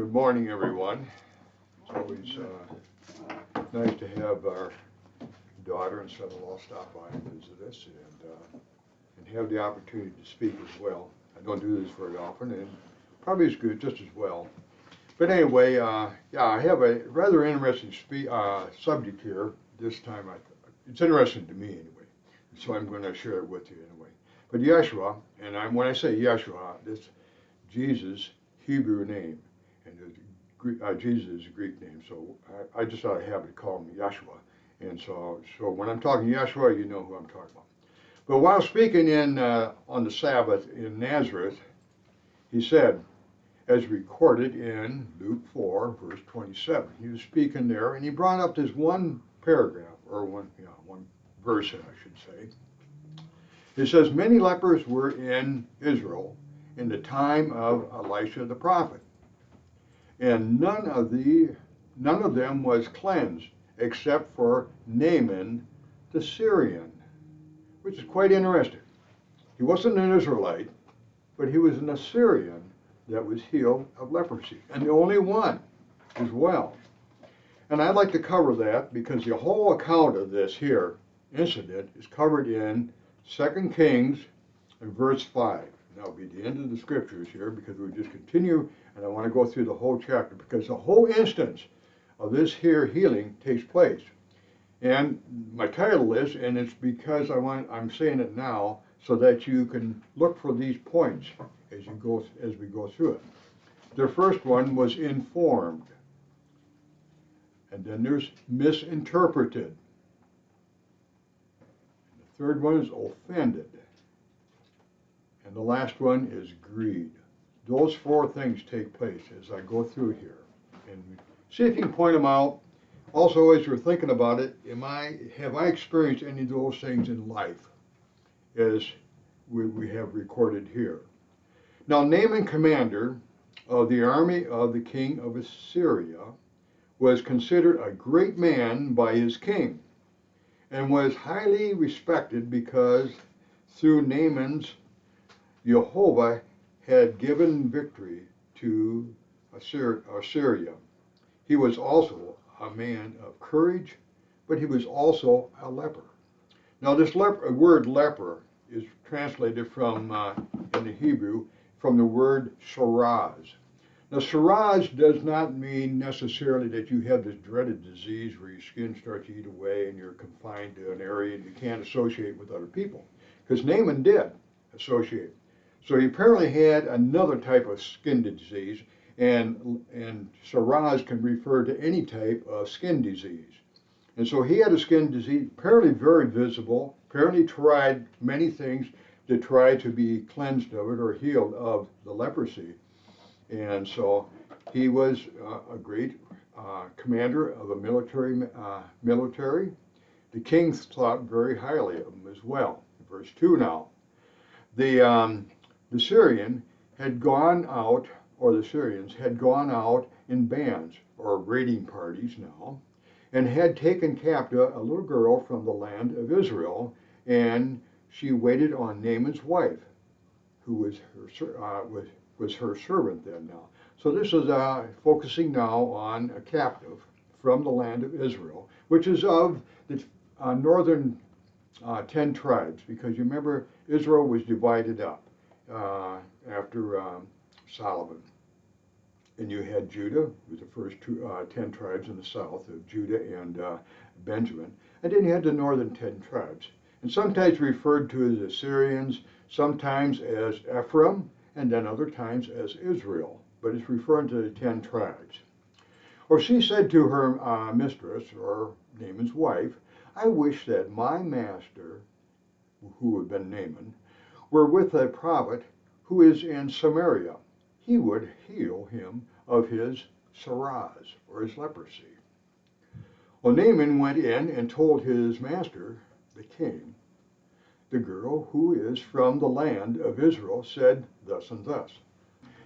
Good morning, everyone. It's always nice to have our daughter and son-in-law stop by and visit us and have the opportunity to speak as well. I don't do this very often, and probably is good just as well. But anyway, yeah, I have a rather interesting subject here this time. It's interesting to me anyway, so I'm going to share it with you anyway. But Yeshua, and when I say Yeshua, this Jesus' Hebrew name, and Jesus is a Greek name, so I just thought I'd have to call him Yeshua. And so when I'm talking Yeshua, you know who I'm talking about. But while speaking on the Sabbath in Nazareth, he said, as recorded in Luke 4, verse 27. He was speaking there, and he brought up this one paragraph, or one verse, I should say. It says, many lepers were in Israel in the time of Elisha the prophet, and none of them was cleansed except for Naaman the Syrian, which is quite interesting. He wasn't an Israelite, but he was an Assyrian that was healed of leprosy, and the only one as well. And I'd like to cover that because the whole account of this here incident is covered in 2 Kings and verse 5. And that'll be the end of the scriptures here because we just continue, and I want to go through the whole chapter because the whole instance of this here healing takes place. And my title is, and it's because I'm saying it now so that you can look for these points as we go through it. The first one was informed, and then there's misinterpreted. The third one is offended, and the last one is greed. Those four things take place as I go through here, and see if you can point them out. Also, as you're thinking about it, have I experienced any of those things in life as we have recorded here? Now, Naaman, commander of the army of the king of Assyria, was considered a great man by his king and was highly respected because through Naaman's, Jehovah had given victory to Assyria. He was also a man of courage, but he was also a leper. Now, this word leper is translated from, in the Hebrew, from the word saraz. Now, saraz does not mean necessarily that you have this dreaded disease where your skin starts to eat away and you're confined to an area and you can't associate with other people. Because Naaman did associate. So he apparently had another type of skin disease, and saraz can refer to any type of skin disease. And so he had a skin disease, apparently very visible, apparently tried many things to try to be cleansed of it or healed of the leprosy. And so he was a great commander of a military. The king thought very highly of him as well. Verse 2 now. The Syrian had gone out, or the Syrians had gone out in bands or raiding parties now, and had taken captive a little girl from the land of Israel, and she waited on Naaman's wife, who was her servant then now. So this is focusing now on a captive from the land of Israel, which is of the northern 10 tribes, because you remember Israel was divided up after Solomon. And you had Judah, was the first 10 tribes in the south of Judah and Benjamin. And then you had the northern 10 tribes. And sometimes referred to as Assyrians, sometimes as Ephraim, and then other times as Israel. But it's referring to the 10 tribes. Or she said to her mistress, or Naaman's wife, I wish that my master, who had been Naaman, were with a prophet who is in Samaria. He would heal him of his saraz, or his leprosy. Well, Naaman went in and told his master, the king, the girl who is from the land of Israel said thus and thus.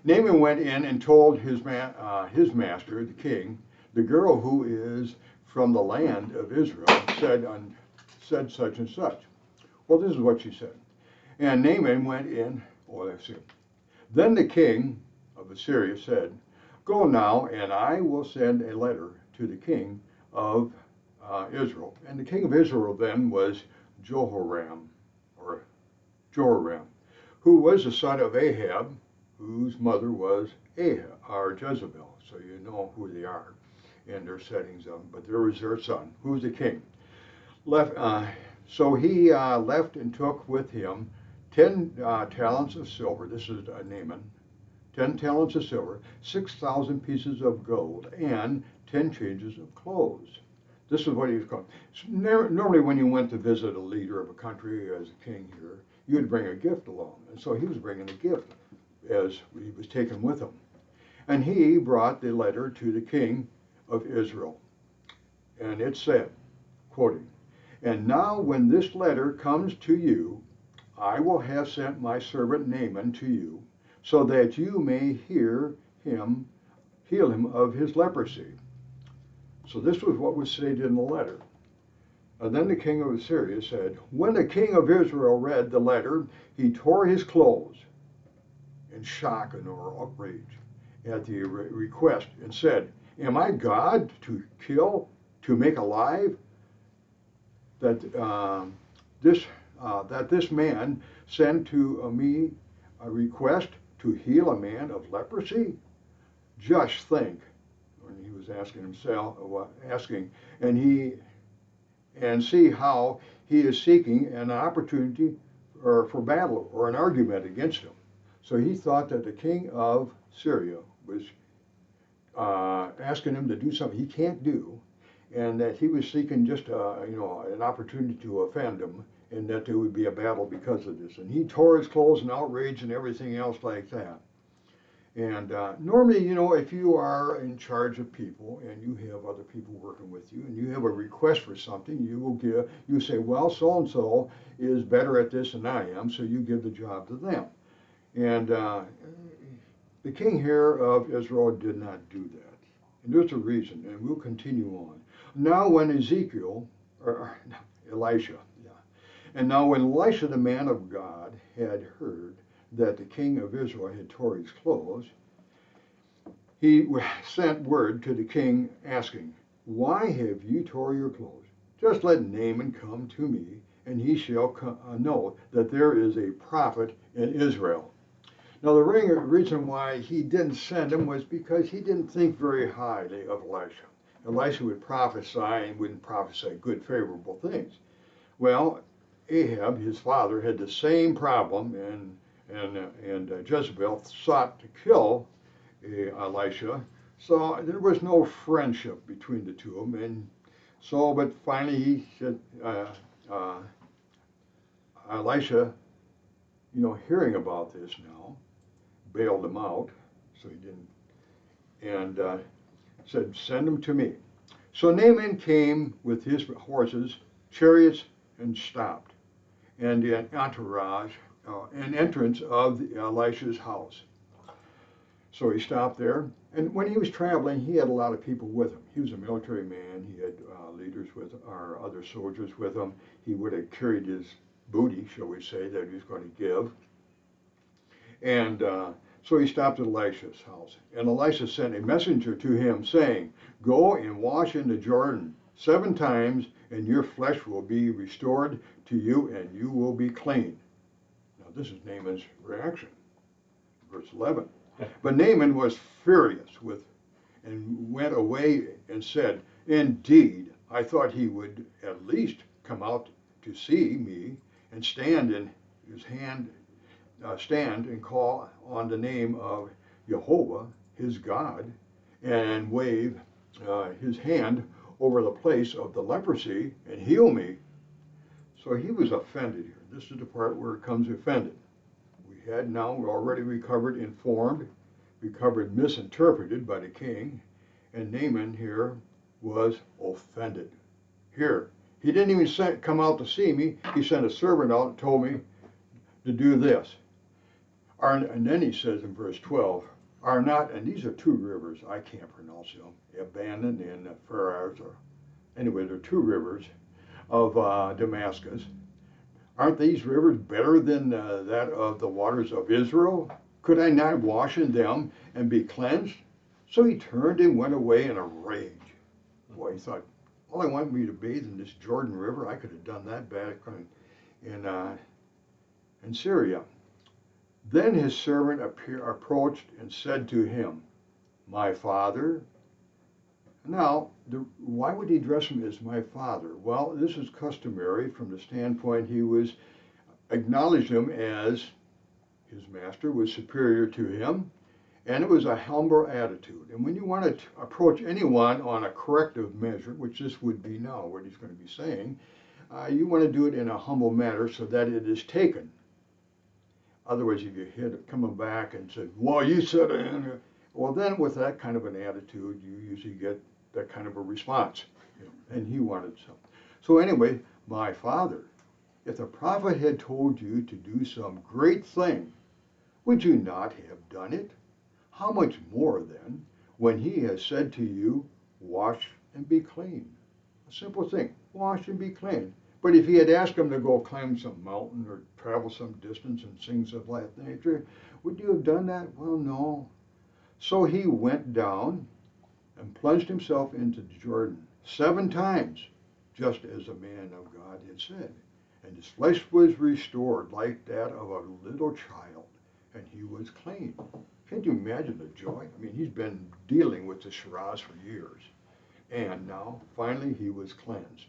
Naaman went in and told his master, the king, the girl who is from the land of Israel said such and such. Well, this is what she said. And Naaman went in, Then the king of Assyria said, Go now, and I will send a letter to the king of Israel. And the king of Israel then was Jehoram, or Joram, who was the son of Ahab, whose mother was Ahab, or Jezebel. So you know who they are in their settings of them. But there was their son, who was the king. So he left and took with him 10 talents of silver. This is Naaman. 10 talents of silver, 6,000 pieces of gold, and 10 changes of clothes. This is what he was called. Normally when you went to visit a leader of a country as a king here, you would bring a gift along. And so he was bringing a gift as he was taken with him. And he brought the letter to the king of Israel. And it said, quoting, "And now when this letter comes to you, I will have sent my servant Naaman to you, so that you may heal him of his leprosy." So this was what was stated in the letter. And then the king of Assyria said, when the king of Israel read the letter, he tore his clothes in shock and or outrage at the request and said, "Am I God to kill, to make alive? That this man sent to me a request to heal a man of leprosy? Just think." When he was asking himself, and see how he is seeking an opportunity for battle or an argument against him. So he thought that the king of Syria was asking him to do something he can't do, and that he was seeking just an opportunity to offend him, and that there would be a battle because of this. And he tore his clothes in outrage and everything else like that. And normally, if you are in charge of people and you have other people working with you and you have a request for something, you say, well, so-and-so is better at this than I am, so you give the job to them. And the king here of Israel did not do that. And there's a reason, and we'll continue on. Now when Elisha, and now when Elisha, the man of God, had heard that the king of Israel had tore his clothes, he sent word to the king asking, "Why have you tore your clothes? Just let Naaman come to me, and he shall know that there is a prophet in Israel." Now the reason why he didn't send him was because he didn't think very highly of Elisha. Elisha would prophesy and wouldn't prophesy good, favorable things. Well, Ahab, his father, had the same problem, and Jezebel sought to kill Elisha. So there was no friendship between the two of them. And so, but finally he said, Elisha, hearing about this now, bailed him out, so he didn't, and said, "Send him to me." So Naaman came with his horses, chariots, and stopped, and the entourage, an entrance of Elisha's house. So he stopped there, and when he was traveling, he had a lot of people with him. He was a military man. He had leaders or other soldiers with him. He would have carried his booty, shall we say, that he was going to give. And so he stopped at Elisha's house, and Elisha sent a messenger to him saying, "Go and wash in the Jordan 7 times, and your flesh will be restored to you, and you will be clean." Now this is Naaman's reaction. Verse 11. But Naaman was furious and went away and said, "Indeed, I thought he would at least come out to see me and stand and call on the name of Jehovah, his God, and wave his hand over the place of the leprosy and heal me." So he was offended here. This is the part where it comes offended. We had now already recovered informed, recovered misinterpreted by the king, and Naaman here was offended. Here, he didn't even come out to see me. He sent a servant out and told me to do this. And then he says in verse 12, "Are not," and these are 2 rivers, I can't pronounce them, Abandon and Phares, or anyway, they're 2 rivers of Damascus. "Aren't these rivers better than that of the waters of Israel? Could I not wash in them and be cleansed?" So he turned and went away in a rage. Boy, he thought, all I want me to bathe in this Jordan River, I could have done that back in Syria. Then his servant approached and said to him, my father. Now, why would he address him as my father? Well, this is customary from the standpoint he was acknowledged him as his master was superior to him, and it was a humble attitude. And when you want to approach anyone on a corrective measure, which this would be now, what he's going to be saying, you want to do it in a humble manner so that it is taken. Otherwise, if you hit it coming back and say, well, you said it, well, then with that kind of an attitude, you usually get that kind of a response. And he wanted some. So anyway, my father, if the prophet had told you to do some great thing, would you not have done it? How much more then, when he has said to you, wash and be clean? A simple thing, wash and be clean. But if he had asked him to go climb some mountain or travel some distance and things of that nature, would you have done that? Well, no. So he went down and plunged himself into the Jordan 7 times, just as a man of God had said. And his flesh was restored like that of a little child, and he was clean. Can't you imagine the joy? I mean, he's been dealing with the Shiraz for years. And now, finally, he was cleansed.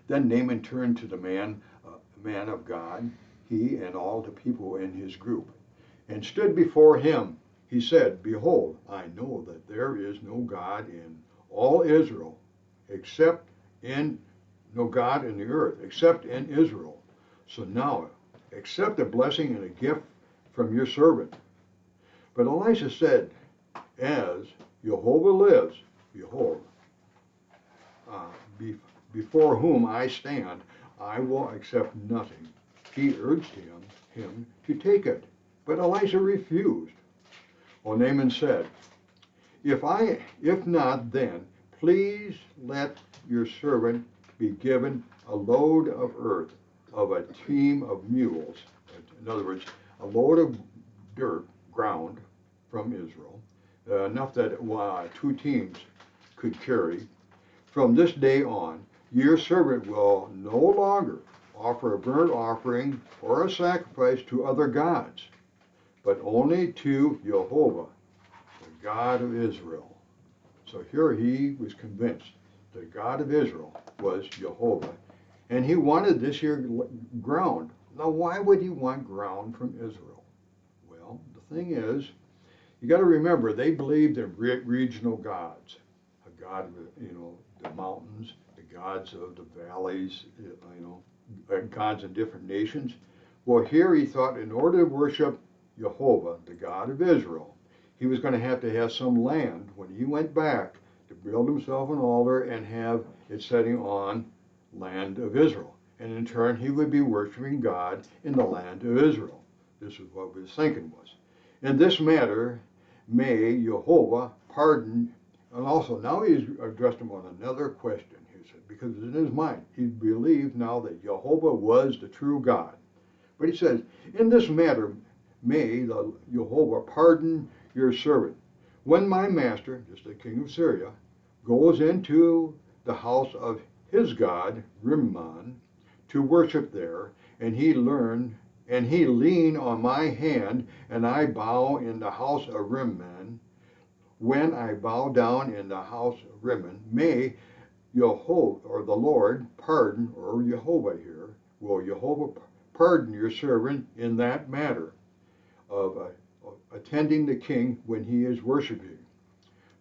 Then Naaman turned to the man of God, he and all the people in his group, and stood before him. He said, behold, I know that there is no God in all Israel, no God in the earth, except in Israel. So now, accept a blessing and a gift from your servant. But Elisha said, as Jehovah lives, behold, before whom I stand, I will accept nothing. He urged him to take it, but Elisha refused. Well, Naaman said, if not, then please let your servant be given a load of earth of a team of mules. In other words, a load of ground from Israel, enough that 2 teams could carry. From this day on, your servant will no longer offer a burnt offering or a sacrifice to other gods, but only to Jehovah, the God of Israel. So here he was convinced the God of Israel was Jehovah, and he wanted this here ground. Now, why would he want ground from Israel? Well, the thing is, you got to remember, they believed in regional gods. A god of, the mountains, the gods of the valleys, gods in different nations. Well, here he thought in order to worship Jehovah, the God of Israel, he was going to have some land when he went back to build himself an altar and have it setting on land of Israel. And in turn, he would be worshiping God in the land of Israel. This is what his thinking was. In this matter, may Jehovah pardon. And also, now he's addressed him on another question, he said, because in his mind, he believed now that Jehovah was the true God. But he says, in this matter, may the Jehovah pardon your servant. When my master, just the king of Syria, goes into the house of his god, Rimmon, to worship there, and he lean on my hand, and I bow in the house of Rimmon. When I bow down in the house of Rimmon, may Jehovah, or the Lord, pardon, or Jehovah here, will Jehovah pardon your servant in that matter of attending the king when he is worshiping.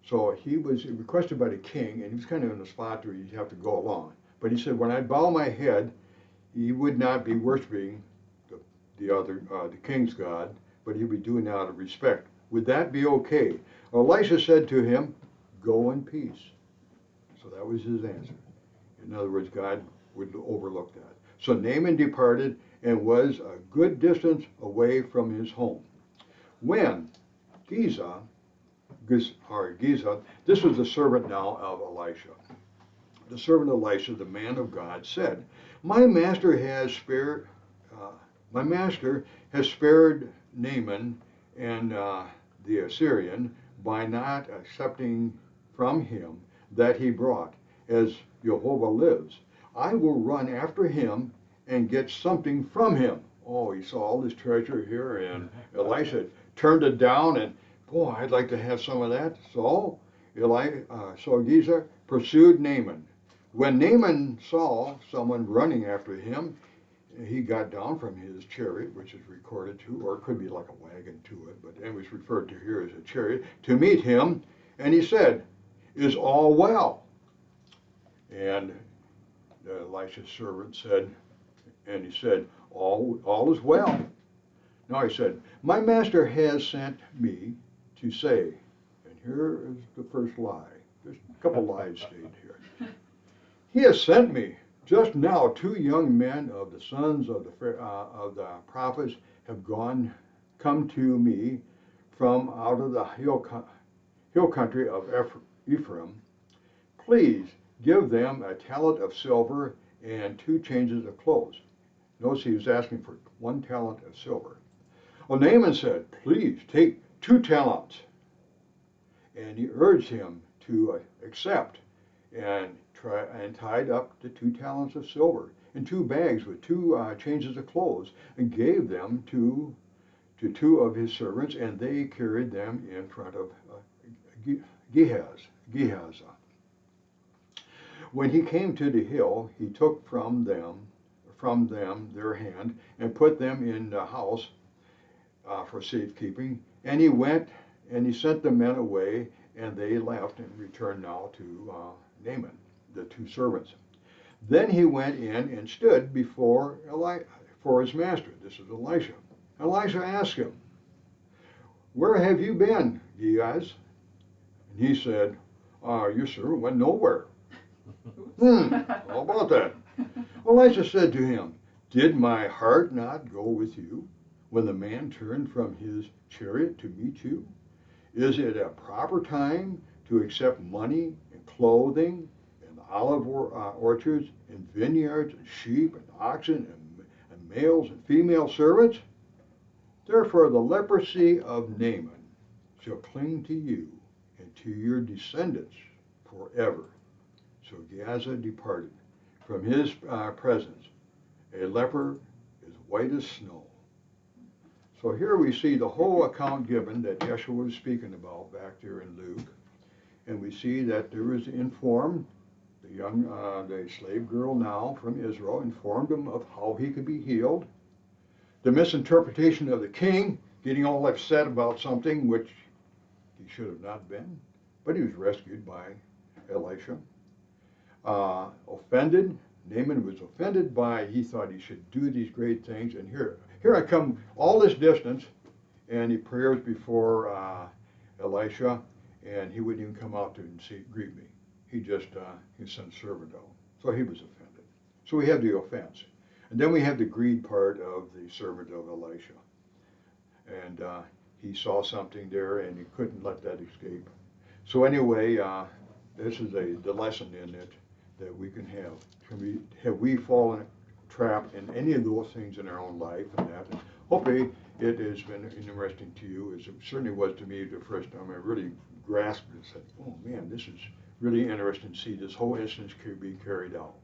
So he was requested by the king, and he was kind of in a spot where you'd have to go along. But he said, when I bow my head, he would not be worshiping the king's God, but he would be doing it out of respect. Would that be okay? Elisha said to him, go in peace. So that was his answer. In other words, God would overlook that. So Naaman departed and was a good distance away from his home. When Giza, this was the servant now of Elisha. The servant Elisha, the man of God, said, my master has spared Naaman and the Syrian, by not accepting from him that he brought. As Jehovah lives, I will run after him and get something from him. Oh, he saw all this treasure here, and Elisha turned it down, and boy, I'd like to have some of that. So so Gehazi pursued Naaman. When Naaman saw someone running after him, he got down from his chariot, which is recorded to, or it could be like a wagon to it, but it was referred to here as a chariot, to meet him, and he said, "Is all well?" And Elisha's servant said, and he said, all is well. Now he said, "My master has sent me to say," and here is the first lie. There's a couple lies stated here. "He has sent me. Just now, two young men of the sons of the prophets have come to me from out of the hill country of Ephraim. Please give them a talent of silver and 2 changes of clothes." Notice he was asking for 1 talent of silver. Well, Naaman said, "Please take 2 talents." And he urged him to accept, and tied up the 2 talents of silver in 2 bags with 2 changes of clothes, and gave them to 2 of his servants, and they carried them in front of Gehazi. When he came to the hill, he took from them their hand and put them in the house for safekeeping. And he went and he sent the men away, and they left and returned now to Naaman, the 2 servants. Then he went in and stood before for his master. This is Elisha. Elisha asked him, "Where have you been, Gehazi?" And he said, "Your servant went nowhere." How about that? Elisha said to him, "Did my heart not go with you when the man turned from his chariot to meet you? Is it a proper time to accept money and clothing and olive orchards and vineyards and sheep and oxen and males and female servants? Therefore the leprosy of Naaman shall cling to you and to your descendants forever." So Gehazi departed from his presence. A leper is white as snow. So here we see the whole account given that Yeshua was speaking about back there in Luke. And we see that there was informed, the slave girl now from Israel informed him of how he could be healed. The misinterpretation of the king, getting all upset about something which he should have not been, but he was rescued by Elisha. Offended, Naaman was offended by, he thought he should do these great things, and here I come all this distance, and he prays before Elisha, and he wouldn't even come out to greet me. He just he sent servant out. So he was offended. So we have the offense. And then we have the greed part of the servant of Elisha. And he saw something there, and he couldn't let that escape. So anyway, this is the lesson in it that we can have. Have we fallen trapped in any of those things in our own life? And that, and hopefully it has been interesting to you, as it certainly was to me the first time I really grasped it and said, "Oh man, this is really interesting to see this whole instance be carried out."